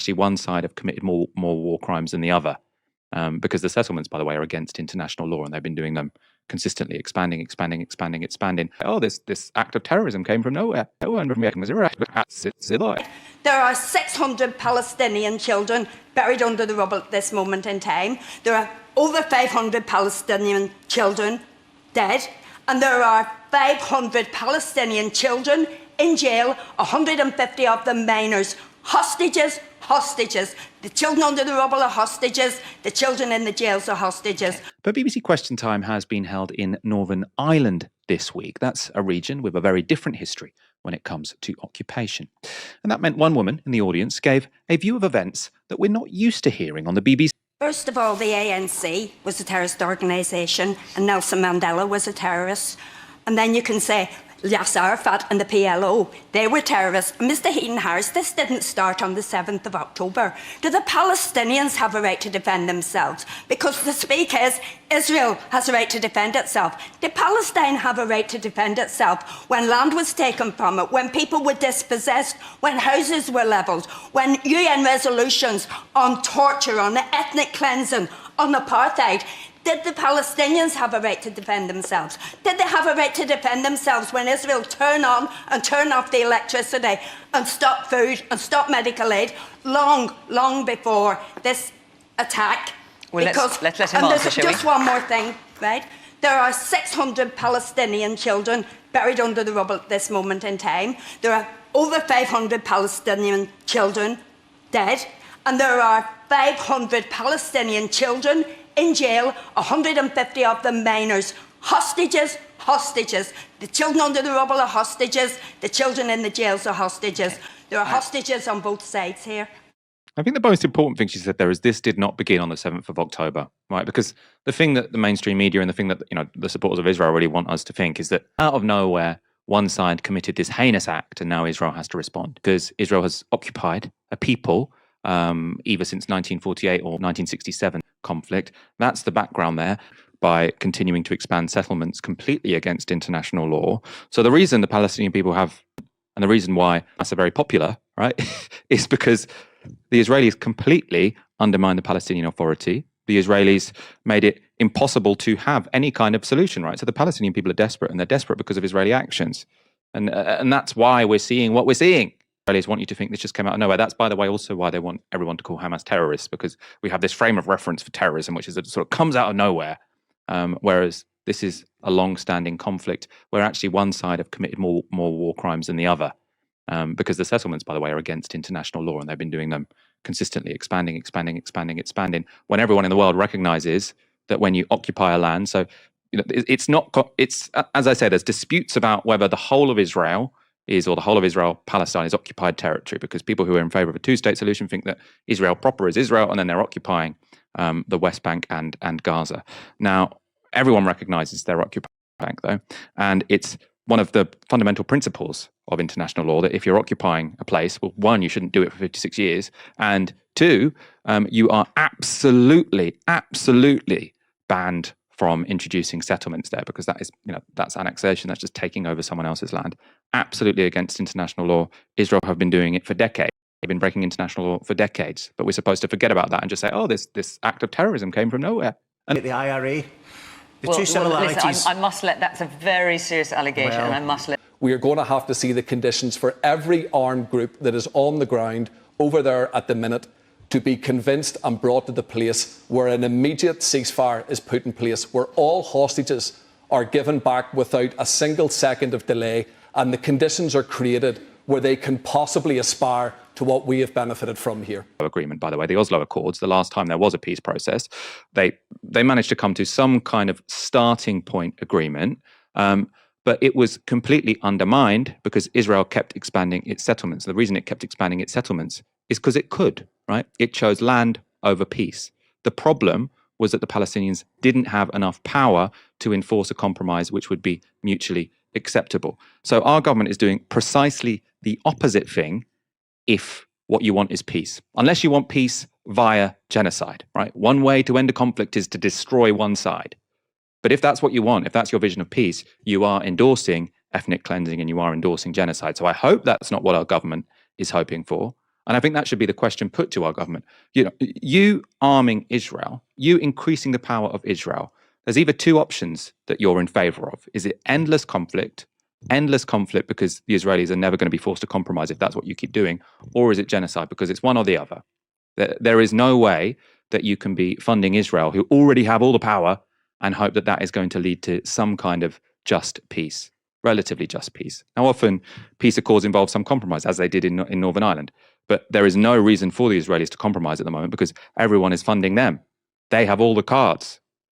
actually one side have committed more war crimes than the other, because the settlements, by the way, are against international law, and they've been doing them consistently, expanding. Oh, this act of terrorism came from nowhere. There are 600 Palestinian children buried under the rubble at this moment in time. There are over 500 Palestinian children dead, and there are 500 Palestinian children in jail, 150 of them minors. Hostages. The children under the rubble are hostages. The children in the jails are hostages. But BBC Question Time has been held in Northern Ireland this week. That's a region with a very different history when it comes to occupation. And that meant one woman in the audience gave a view of events that we're not used to hearing on the BBC. First of all, the ANC was a terrorist organisation and Nelson Mandela was a terrorist. And then you can say Yasser Arafat and the PLO, they were terrorists. Mr. Heaton-Harris, this didn't start on the 7th of October. Do the Palestinians have a right to defend themselves? Because the speak is, Israel has a right to defend itself. Did Palestine have a right to defend itself when land was taken from it, when people were dispossessed, when houses were levelled, when UN resolutions on torture, on ethnic cleansing, on apartheid? Did the Palestinians have a right to defend themselves? Did they have a right to defend themselves when Israel turn on and turn off the electricity and stop food and stop medical aid long before this attack? Well, because, let's let him answer, shall we? Just one more thing, right? There are 600 Palestinian children buried under the rubble at this moment in time. There are over 500 Palestinian children dead, and there are 500 Palestinian children in jail, 150 of them minors. Hostages. The children under the rubble are hostages. The children in the jails are hostages. There are hostages on both sides here. I think the most important thing she said there is this did not begin on the 7th of October, right? Because the thing that the mainstream media and the thing that the supporters of Israel really want us to think is that out of nowhere, one side committed this heinous act and now Israel has to respond. Because Israel has occupied a people either since 1948 or 1967 conflict. That's the background there, by continuing to expand settlements completely against international law. So the reason the Palestinian people have, and the reason why that's very popular, right, is because the Israelis completely undermined the Palestinian Authority. The Israelis made it impossible to have any kind of solution, right? So the Palestinian people are desperate, and they're desperate because of Israeli actions. And that's why we're seeing what we're seeing. Israelis want you to think this just came out of nowhere. That's, by the way, also why they want everyone to call Hamas terrorists, because we have this frame of reference for terrorism, which is that it sort of comes out of nowhere, whereas this is a long-standing conflict where actually one side have committed more war crimes than the other, because the settlements, by the way, are against international law, and they've been doing them consistently, expanding, when everyone in the world recognizes that when you occupy a land, so it's as I say, there's disputes about whether the whole of Israel or the whole of Israel, Palestine is occupied territory, because people who are in favor of a two-state solution think that Israel proper is Israel, and then they're occupying the West Bank and Gaza. Now, everyone recognizes they're occupying, though, and it's one of the fundamental principles of international law that if you're occupying a place, well, one, you shouldn't do it for 56 years, and two, you are absolutely banned from introducing settlements there, because that is, that's annexation. That's just taking over someone else's land. Absolutely against international law. Israel have been doing it for decades. They've been breaking international law for decades. But we're supposed to forget about that and just say, oh, this act of terrorism came from nowhere. And the IRA, two similarities. Listen, I must let, that's a very serious allegation, and I must let. We are going to have to see the conditions for every armed group that is on the ground over there at the minute to be convinced and brought to the place where an immediate ceasefire is put in place, where all hostages are given back without a single second of delay, and the conditions are created where they can possibly aspire to what we have benefited from here. Agreement, by the way, the Oslo Accords, the last time there was a peace process, they managed to come to some kind of starting point agreement, but it was completely undermined because Israel kept expanding its settlements. The reason it kept expanding its settlements is because it could, right? It chose land over peace. The problem was that the Palestinians didn't have enough power to enforce a compromise which would be mutually acceptable. So our government is doing precisely the opposite thing if what you want is peace. Unless you want peace via genocide, right? One way to end a conflict is to destroy one side. But if that's what you want, if that's your vision of peace, you are endorsing ethnic cleansing and you are endorsing genocide. So I hope that's not what our government is hoping for. And I think that should be the question put to our government. You arming Israel, you increasing the power of Israel, there's either two options that you're in favor of. Is it endless conflict because the Israelis are never going to be forced to compromise if that's what you keep doing, or is it genocide? Because it's one or the other. There is no way that you can be funding Israel, who already have all the power, and hope that that is going to lead to some kind of just peace, relatively just peace. Now, often peace accords involve some compromise, as they did in Northern Ireland. But there is no reason for the Israelis to compromise at the moment because everyone is funding them. They have all the cards.